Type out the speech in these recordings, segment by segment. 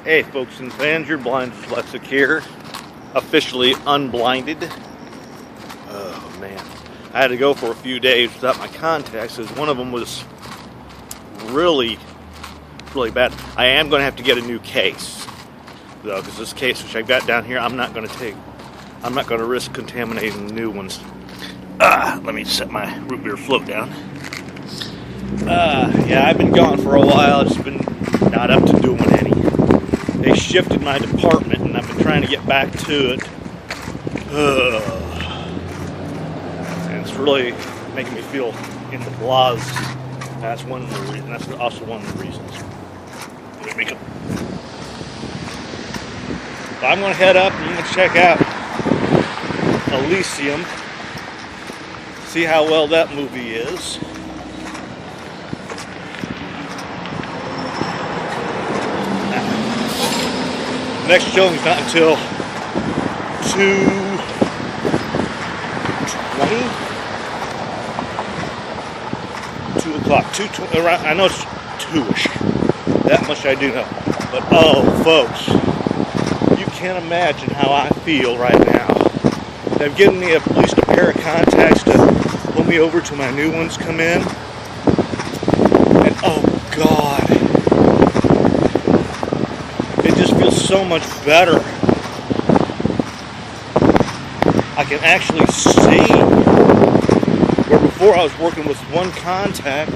Hey folks and fans, your blind Dyslexic here, officially unblinded. Oh man, I had to go for a few days without my contacts because one of them was really bad. I am going to have to get a new case though, because this case which I got down here, I'm not going to risk contaminating the new ones. Let me set my root beer float down. Yeah, I've been gone for a while. It's been not up to doing any. They shifted my department, and I've been trying to get back to it. And it's really making me feel in the blahs. That's one of the reasons. That's also one of the reasons. Let me go. So I'm going to head up and I'm going to check out Elysium. See how well that movie is. Next showing's not until 2:20? 2 o'clock. 2:20, around, I know it's 2-ish. That much I do know. But oh, folks, you can't imagine how I feel right now. They've given me at least a pair of contacts to pull me over till my new ones come in. And oh, God. Feels so much better. I can actually see where before I was working with one contact.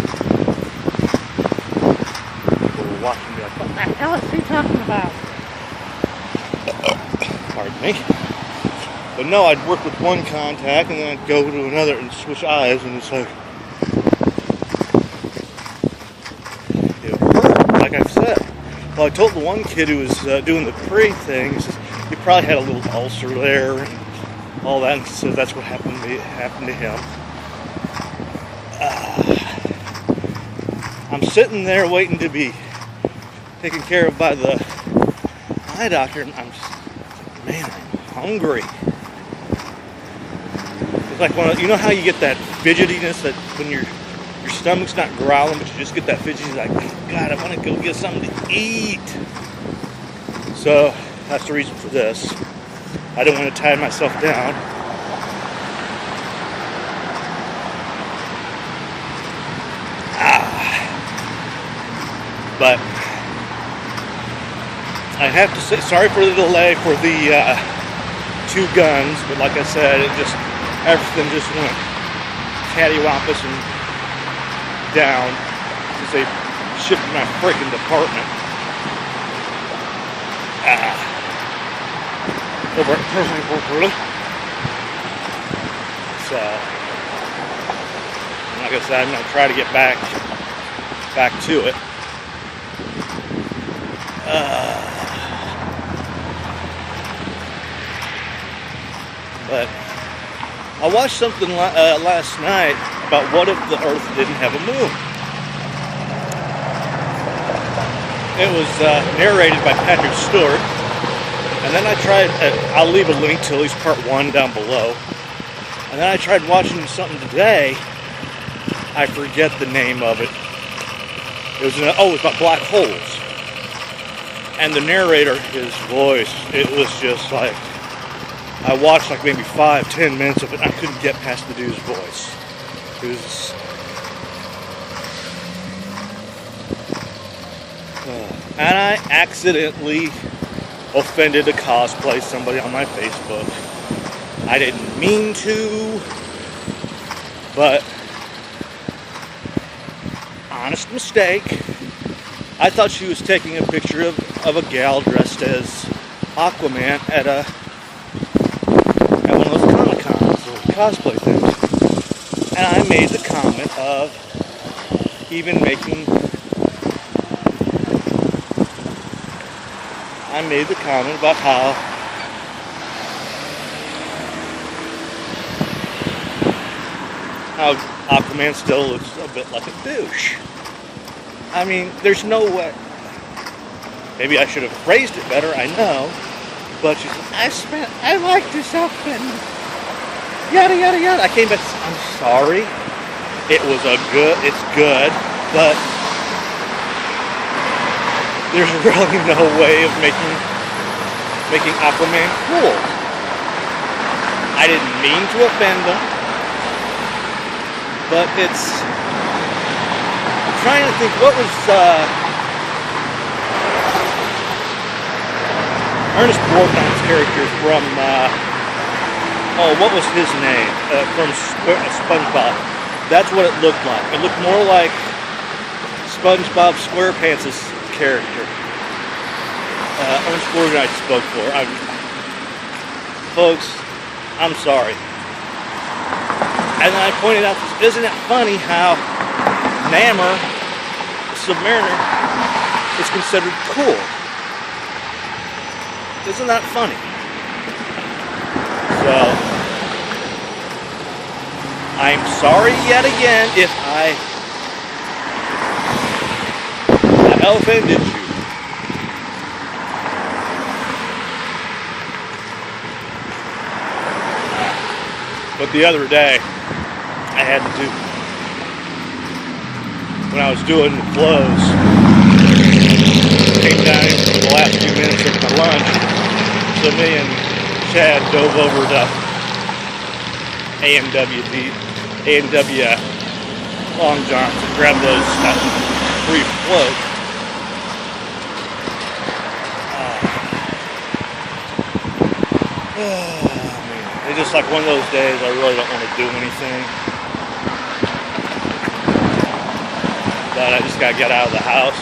People were watching me like, what the hell is he talking about? Pardon me. But no, I'd work with one contact and then I'd go to another and switch eyes, and it's like, it hurt, like I've said. Well, I told the one kid who was doing the pre things, he probably had a little ulcer there and all that, and so that's what happened to him. I'm sitting there waiting to be taken care of by the eye doctor, and I'm hungry. It's like you know how you get that fidgetiness that when your stomach's not growling, but you just get that fidgety, like, God, I want to go get something to eat. So that's the reason for this. I don't want to tie myself down. But I have to say, sorry for the delay for the 2 guns, but like I said, everything just went cattywampus and down since they shifted my freaking department. Over at Personal Work really. So, like I said, I'm going to try to get back to it. But I watched something last night about what if the Earth didn't have a moon. It was narrated by Patrick Stewart, and then I tried, I'll leave a link to at least part 1 down below, and then I tried watching something today. I forget the name of it. It was it was about black holes, and the narrator, his voice, it was just like, I watched like maybe 5-10 minutes of it, and I couldn't get past the dude's voice. It was, and I accidentally offended a cosplay somebody on my Facebook. I didn't mean to, but honest mistake. I thought she was taking a picture of a gal dressed as Aquaman at one of those Comic-Cons or cosplay things. And I made the comment of about how Aquaman still looks a bit like a douche. I mean, there's no way. Maybe I should have phrased it better, I know. But she's like, I like this outfit. Yada, yada, yada. I came back, I'm sorry. It's good, but there's really no way of making Aquaman cool. I didn't mean to offend them, but it's... I'm trying to think, what was Ernest Borgnine's character from, what was his name? From SpongeBob. That's what it looked like. It looked more like SpongeBob SquarePants' character. Ernest Borgnine spoke for. Folks, I'm sorry. And then I pointed out, isn't it funny how Namor, Submariner, is considered cool? Isn't that funny? So, I'm sorry yet again if I offended you. But the other day, I had to do, when I was doing the clothes, came down for the last few minutes of my lunch, so me and Chad dove over to A&W Long Johns and grabbed those free float. It's just like one of those days I really don't want to do anything. But I just gotta get out of the house.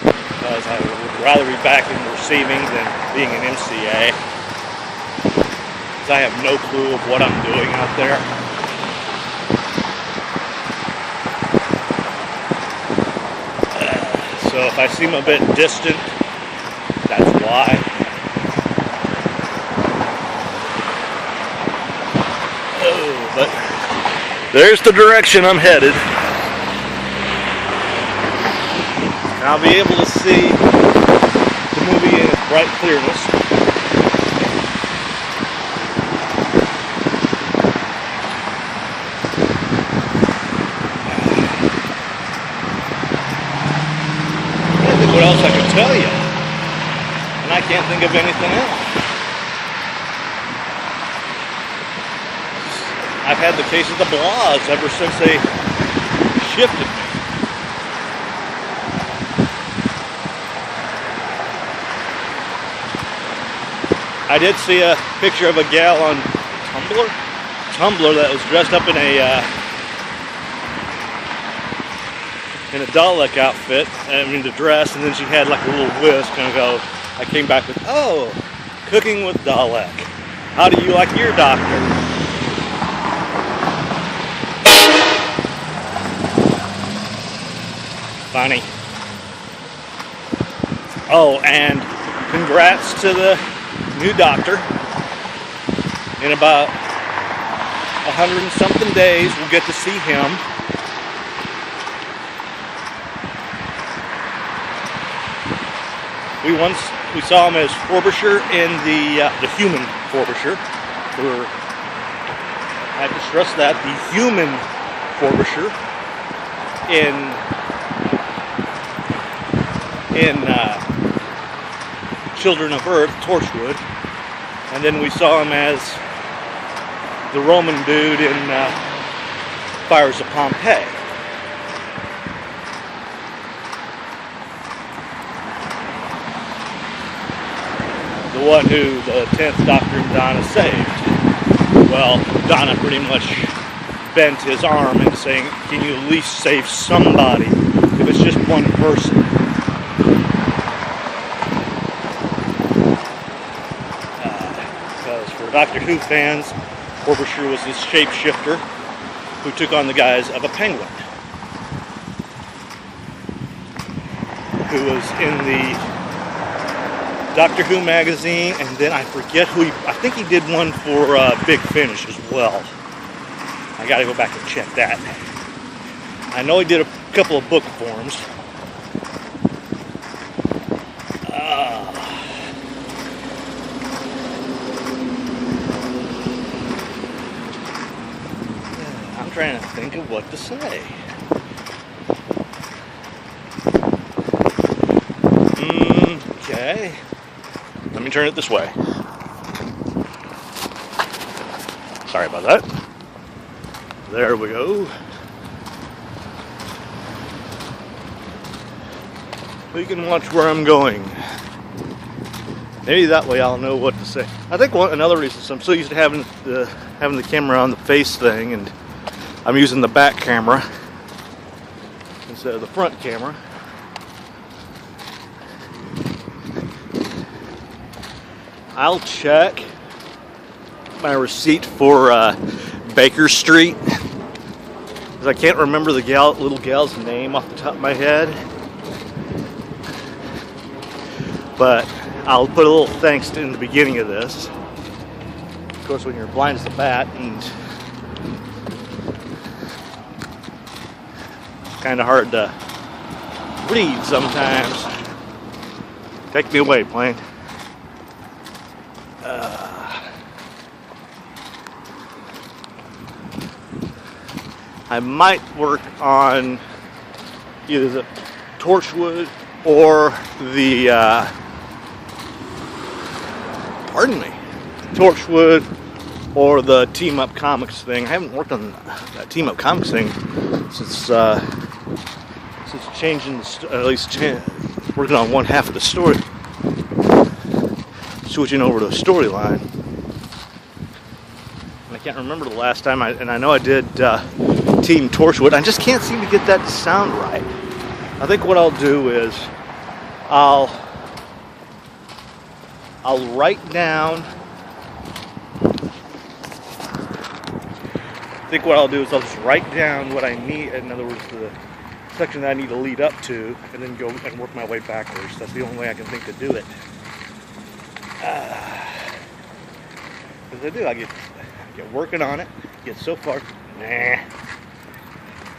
Because I would rather be back in receiving than being an MCA. Because I have no clue of what I'm doing out there. So if I seem a bit distant, that's why. Oh, but there's the direction I'm headed. And I'll be able to see the movie in its bright clearness. What else I could tell you? And I can't think of anything else. I've had the case of the blahs ever since they shifted me. I did see a picture of a gal on Tumblr that was dressed up in a Dalek outfit, the dress, and then she had like a little whisk, and I came back with, oh, cooking with Dalek. How do you like your doctor? Funny. Oh, and congrats to the new doctor. In about 100 and something days, we'll get to see him. We saw him as Frobisher in the human Frobisher. I have to stress that, the human Frobisher in Children of Earth, Torchwood. And then we saw him as the Roman dude in Fires of Pompeii. The one who the 10th Doctor and Donna saved. Well, Donna pretty much bent his arm and saying, can you at least save somebody if it's just one person? Because for Doctor Who fans, Frobisher was this shapeshifter who took on the guise of a penguin, who was in the Doctor Who magazine, and then I forget who I think he did one for Big Finish as well. I gotta go back and check that. I know he did a couple of book forms. I'm I'm trying to think of what to say. Okay. Let me turn it this way. Sorry about that. There we go. We can watch where I'm going. Maybe that way I'll know what to say. I think another reason is I'm so used to having the camera on the face thing, and I'm using the back camera instead of the front camera. I'll check my receipt for Baker Street, because I can't remember the little gal's name off the top of my head. But I'll put a little thanks in the beginning of this. Of course, when you're blind as a bat, and it's kind of hard to read sometimes. Take me away, plane. I might work on either the Torchwood or the Torchwood or the Team Up Comics thing. I haven't worked on that Team Up Comics thing since changing working on one half of the story, switching over to the storyline. I can't remember the last time I know I did Team Torchwood. I just can't seem to get that to sound right. I think what I'll do is I'll write down. I think what I'll do is I'll just write down what I need. In other words, the section that I need to lead up to, and then go and work my way backwards. That's the only way I can think to do it. Because I do, I get working on it. Get so far, nah.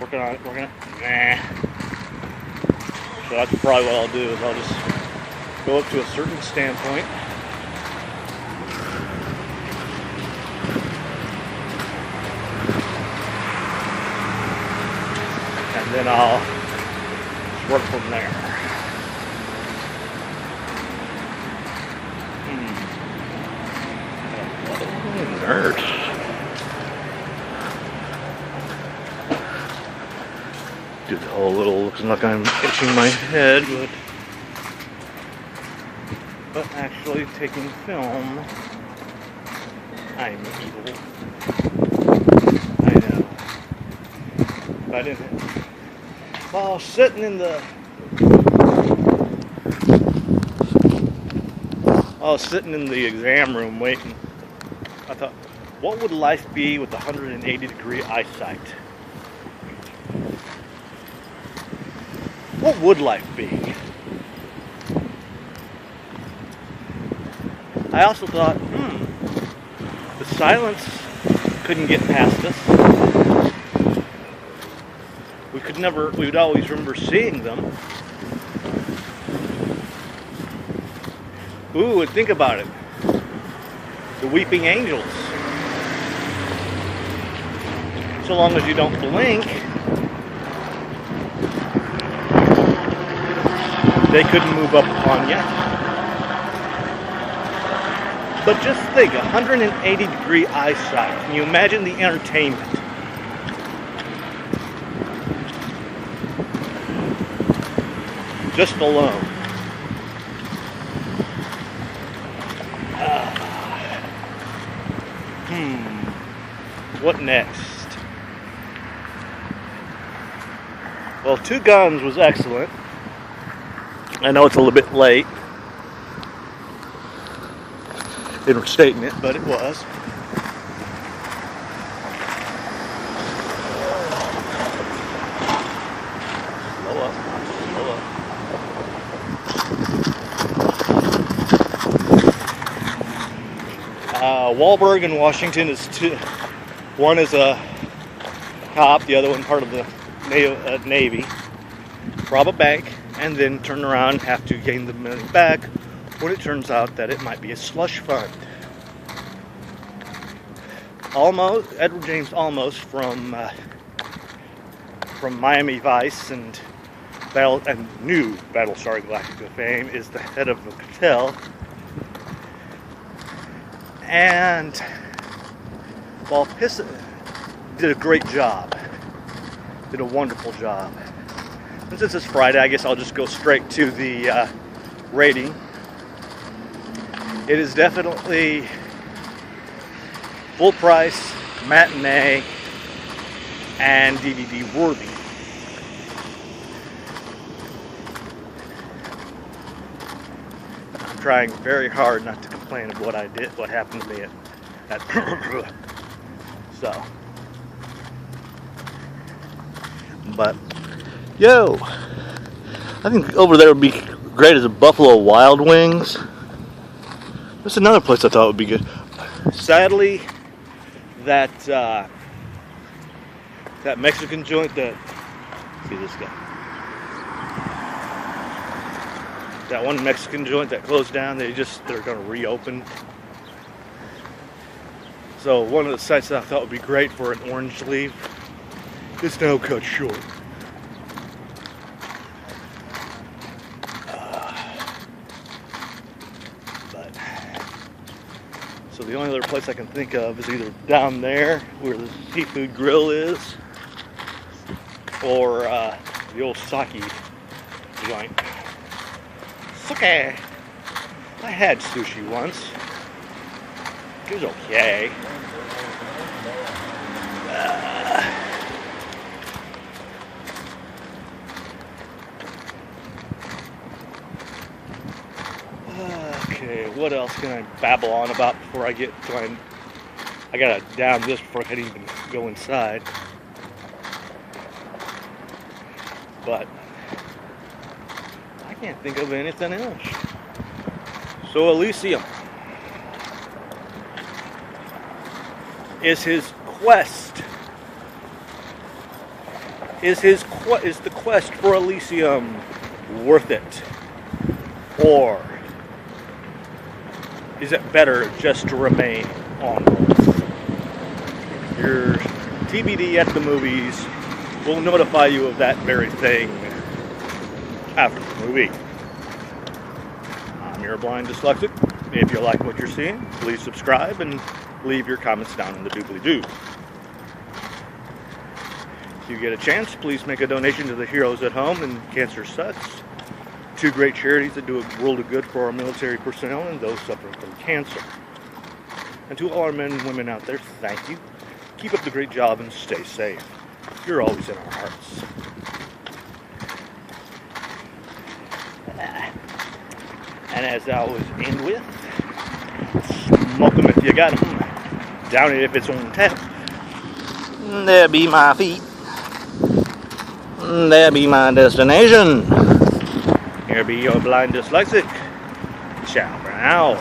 Working on it, nah. So that's probably what I'll do, is I'll just go up to a certain standpoint. And then I'll just work from there. Nerd. Do the whole little, looks like I'm itching my head, but actually taking film. I'm evil. I know. If I didn't. While I was sitting in the exam room waiting, I thought, what would life be with 180-degree eyesight? What would life be? I also thought, the silence couldn't get past us. We would always remember seeing them. Ooh, and think about it. The weeping angels. So long as you don't blink, they couldn't move up upon you. But just think, 180-degree eyesight. Can you imagine the entertainment? Just alone. What next? Well, Two Guns was excellent. I know it's a little bit late in stating it, but it was. Slow up. Wahlberg in Washington is two. One is a cop, the other one part of the Navy. Rob a bank, and then turn around and have to gain the money back when it turns out that it might be a slush fund. Edward James Olmos from Miami Vice and new Battlestar Galactica fame is the head of the cartel, and while did a great job, did a wonderful job. And since it's Friday, I guess I'll just go straight to the rating. It is definitely full price, matinee, and DVD worthy. I'm trying very hard not to complain of what happened to me at so. But yo, I think over there would be great as a Buffalo Wild Wings. That's another place I thought would be good. Sadly, that Mexican joint see this guy. That one Mexican joint that closed down, they're going to reopen. So one of the sites that I thought would be great for an orange leaf is now cut short. So the only other place I can think of is either down there where the seafood grill is, or the old sake joint. Sake! I had sushi once. It was okay. Okay, what else can I babble on about before I get going? I gotta down this before I can even go inside. But I can't think of anything else. So Elysium is his quest. Is the quest for Elysium worth it? Or is it better just to remain on Earth? Your TBD at the movies will notify you of that very thing after the movie. I'm your blind dyslexic. If you like what you're seeing, please subscribe and leave your comments down in the doobly-doo. If you get a chance, please make a donation to the Heroes at Home and Cancer Sucks, two great charities that do a world of good for our military personnel and those suffering from cancer. And to all our men and women out there, thank you. Keep up the great job and stay safe. You're always in our hearts. And as I always end with, smoke 'em if you got 'em, down it if it's on tap. There be my feet. There be my destination. Here be your blind dyslexic. Ciao for now.